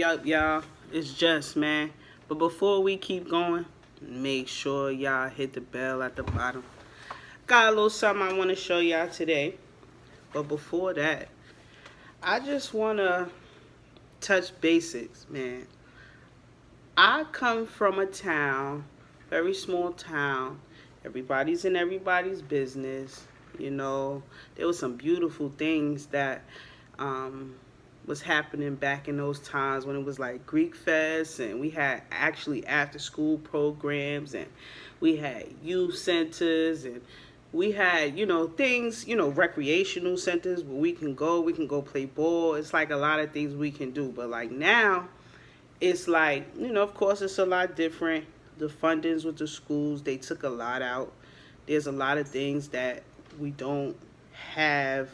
up, y'all? It's Just, man. But before we keep going, make sure y'all hit the bell at the bottom. Got a little something I want to show y'all today. But before that, I just want to touch basics, man. I come from a town, very small town. Everybody's in everybody's business. You know, there was some beautiful things that was happening back in those times when it was like Greek Fest, and we had actually after school programs, and we had youth centers, and we had, things, recreational centers where we can go play ball. It's like a lot of things we can do. But like now, it's like, of course it's a lot different. The fundings with the schools, they took a lot out. There's a lot of things that we don't have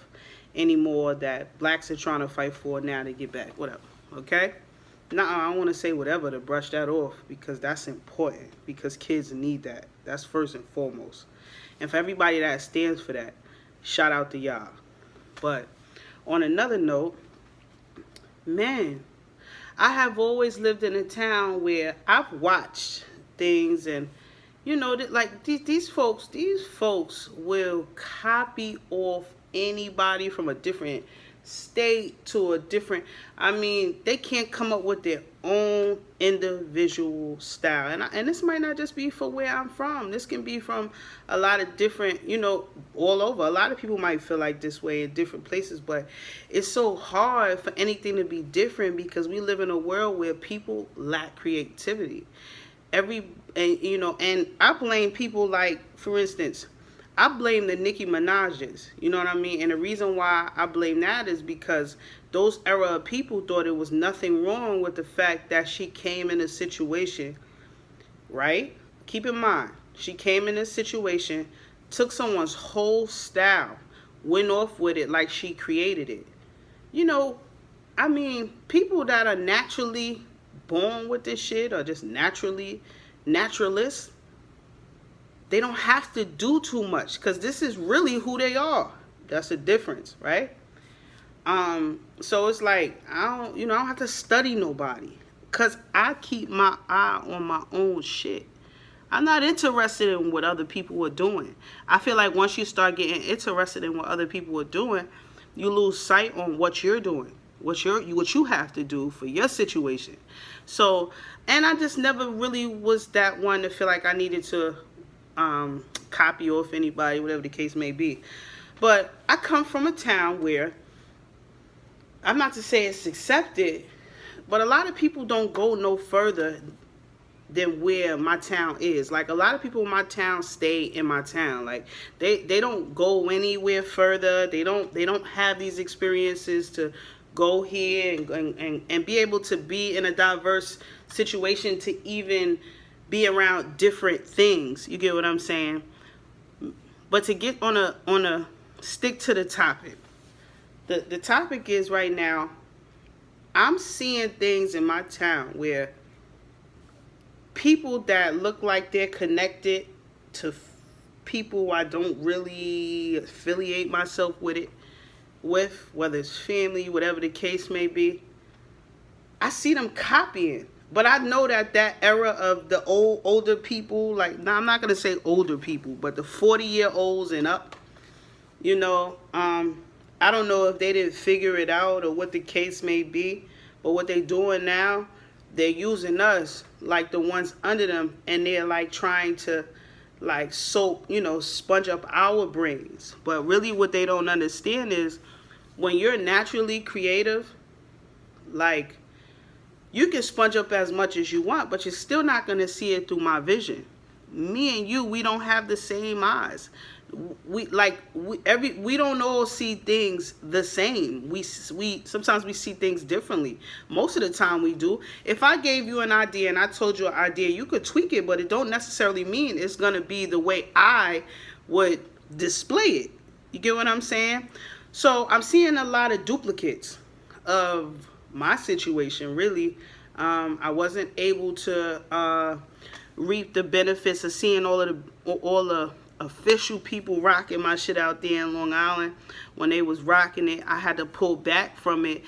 anymore that blacks are trying to fight for now to get back. Whatever. Okay? Now I don't want to say whatever to brush that off, because that's important, because kids need that. That's first and foremost. And for everybody that stands for that, shout out to y'all. But on another note, man, I have always lived in a town where I've watched things, and like these folks will copy off anybody from a different state to a different, they can't come up with their own individual style. And this might not just be for where I'm from. This can be from a lot of different, all over. A lot of people might feel like this way in different places, but it's so hard for anything to be different because we live in a world where people lack creativity. And I blame people, like, for instance, I blame the Nicki Minaj's, you know what I mean? And the reason why I blame that is because those era of people thought it was nothing wrong with the fact that she came in a situation, right? Keep in mind, she came in a situation, took someone's whole style, went off with it like she created it. People that are naturally born with this shit, or just naturalists, they don't have to do too much, because this is really who they are. That's the difference, right? So it's like, I don't have to study nobody, because I keep my eye on my own shit. I'm not interested in what other people are doing. I feel like once you start getting interested in what other people are doing, you lose sight on what you're doing, what you have to do for your situation. So, and I just never really was that one to feel like I needed to copy off anybody, whatever the case may be. But I come from a town where, I'm not to say it's accepted, but a lot of people don't go no further than where my town is. Like, a lot of people in my town stay in my town. Like, they don't go anywhere further. They don't have these experiences to go here and be able to be in a diverse situation, to even be around different things. You get what I'm saying? But to get on a stick to the topic. The topic is, right now, I'm seeing things in my town where people that look like they're connected to people I don't really affiliate myself with, whether it's family, whatever the case may be, I see them copying. But I know that era of the older people, like, now I'm not going to say older people, but the 40-year-olds and up, I don't know if they didn't figure it out or what the case may be, but what they're doing now, they're using us like the ones under them, and they're like trying to like sponge up our brains. But really what they don't understand is, when you're naturally creative, like, you can sponge up as much as you want, but you're still not going to see it through my vision. Me and you, we don't have the same eyes. We don't all see things the same. We sometimes we see things differently. Most of the time we do. If I gave you an idea and I told you an idea, you could tweak it, but it don't necessarily mean it's going to be the way I would display it. You get what I'm saying? So I'm seeing a lot of duplicates of my situation, really. I wasn't able to reap the benefits of seeing all the official people rocking my shit out there in Long Island. When they was rocking it, I had to pull back from it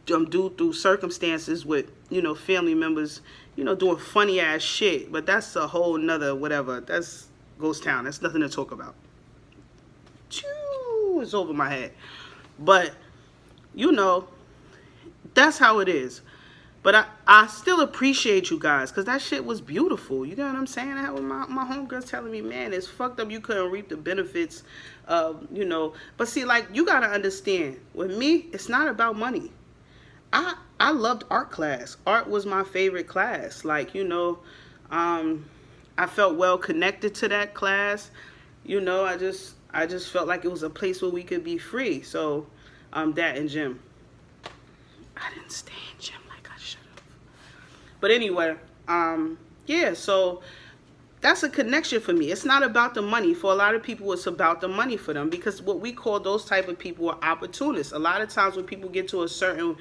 due through circumstances with, you know, family members, you know, doing funny ass shit. But that's a whole nother whatever. That's ghost town. That's nothing to talk about. Choo, it's over my head. But, you know, that's how it is. But I still appreciate you guys, because that shit was beautiful. You know what I'm saying? I had my homegirls telling me, man, it's fucked up you couldn't reap the benefits of, you know. But see, like, you got to understand, with me, it's not about money. I loved art class. Art was my favorite class. Like, you know, I felt well connected to that class. You know, I just felt like it was a place where we could be free. So, that and gym. I didn't stay in gym like I should have. But anyway, yeah, so that's a connection for me. It's not about the money. For a lot of people, it's about the money for them, because what we call those type of people are opportunists. A lot of times when people get to a certain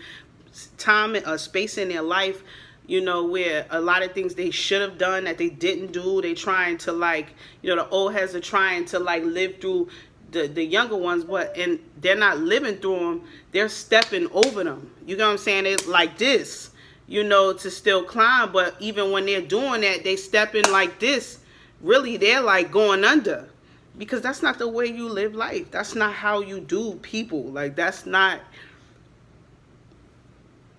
time, a space in their life, you know, where a lot of things they should have done that they didn't do, they trying to, like, you know, the old heads are trying to, like, live through the younger ones, and they're not living through them, they're stepping over them. You know what I'm saying? It's like this, you know, to still climb. But even when they're doing that, they stepping like this. Really, they're like going under, because that's not the way you live life. That's not how you do people. Like, that's not,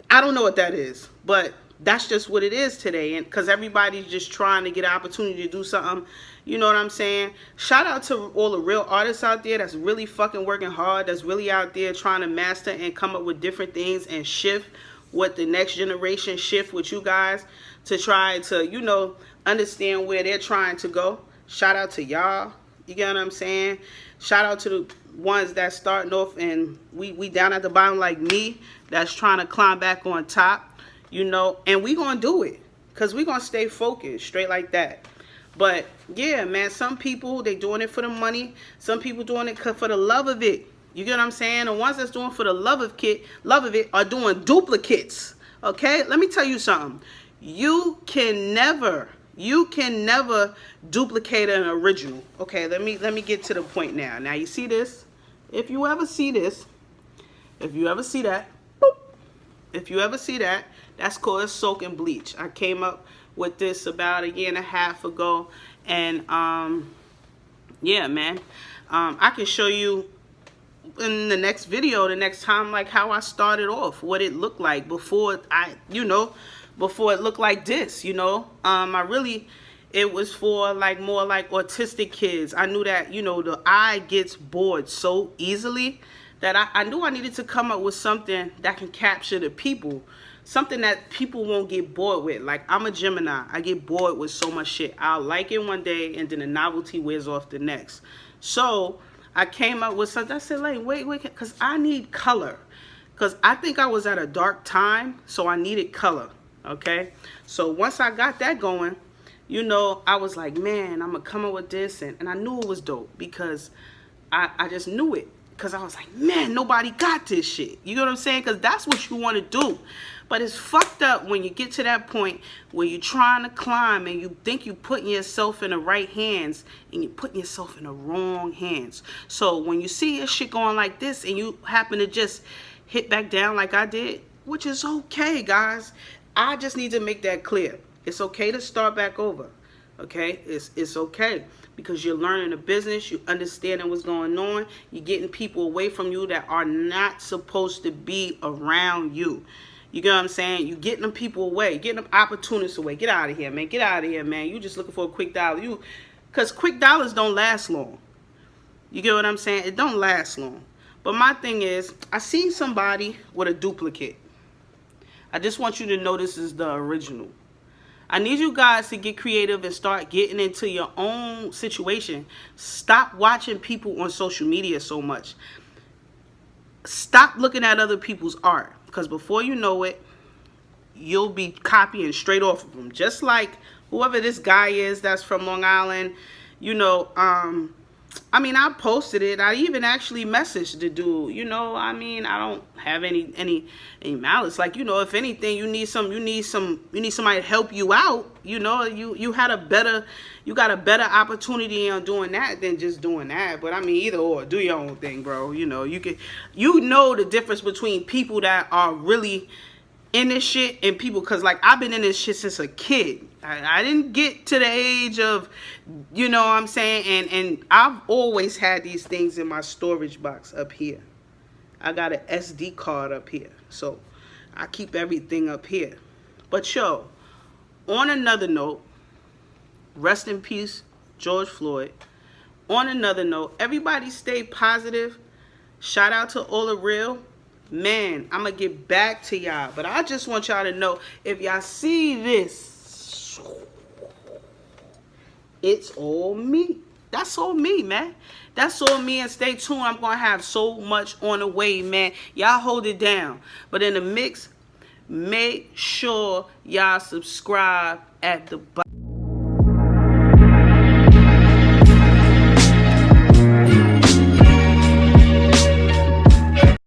I don't know what that is, but that's just what it is today. And because everybody's just trying to get an opportunity to do something, you know what I'm saying? Shout out to all the real artists out there that's really fucking working hard, that's really out there trying to master and come up with different things and shift what the next generation shift with you guys to try to, you know, understand where they're trying to go. Shout out to y'all. You get what I'm saying? Shout out to the ones that's starting off and we down at the bottom like me, that's trying to climb back on top, you know, and we gonna do it, because we gonna stay focused, straight like that. But yeah, man, some people, they doing it for the money. Some people doing it for the love of it. You get what I'm saying? The ones that's doing for the love of it are doing duplicates. Okay? Let me tell you something. You can never duplicate an original. Okay, let me get to the point now. Now you see this? If you ever see this, if you ever see that, boop, if you ever see that, that's called soak and bleach. I came up with this about a year and a half ago, and yeah, man, I can show you in the next video, the next time, like how I started off, what it looked like before before it looked like this, you know. It was for like more like autistic kids. I knew that, you know, the eye gets bored so easily that I knew I needed to come up with something that can capture the people. Something that people won't get bored with. Like, I'm a Gemini. I get bored with so much shit. I'll like it one day, and then the novelty wears off the next. So I came up with something. I said, like, wait, because I need color. Because I think I was at a dark time, so I needed color. Okay? So once I got that going, you know, I was like, man, I'm going to come up with this. And I knew it was dope, because I just knew it. Because I was like, man, nobody got this shit. You know what I'm saying? Because that's what you want to do. But it's fucked up when you get to that point where you're trying to climb and you think you're putting yourself in the right hands, and you're putting yourself in the wrong hands. So when you see your shit going like this and you happen to just hit back down like I did, which is okay, guys. I just need to make that clear. It's okay to start back over. Okay? It's okay. Because you're learning the business, you're understanding what's going on, you're getting people away from you that are not supposed to be around you. You get what I'm saying? You're getting them people away, getting them opportunists away. Get out of here, man. Get out of here, man. You just looking for a quick dollar. Because quick dollars don't last long. You get what I'm saying? It don't last long. But my thing is, I seen somebody with a duplicate. I just want you to know this is the original. I need you guys to get creative and start getting into your own situation. Stop watching people on social media so much. Stop looking at other people's art. Because before you know it, you'll be copying straight off of them. Just like whoever this guy is that's from Long Island. You know, I I mean, I posted it. I even actually messaged the dude. You know, I mean, I don't have any malice. Like, you know, if anything, you need somebody to help you out. You know, you got a better opportunity on doing that than just doing that. But I mean, either or, do your own thing, bro. You know, you know the difference between people that are really in this shit and people, because like I've been in this shit since a kid. I didn't get to the age of, you know what I'm saying, and I've always had these things in my storage box up here. I got an SD card up here, so I keep everything up here. But yo, on another note, rest in peace George Floyd. On another note, everybody stay positive. Shout out to all the real. Man, I'm going to get back to y'all. But I just want y'all to know, if y'all see this, it's all me. That's all me, man. That's all me. And stay tuned. I'm going to have so much on the way, man. Y'all hold it down. But in the mix, make sure y'all subscribe at the bottom.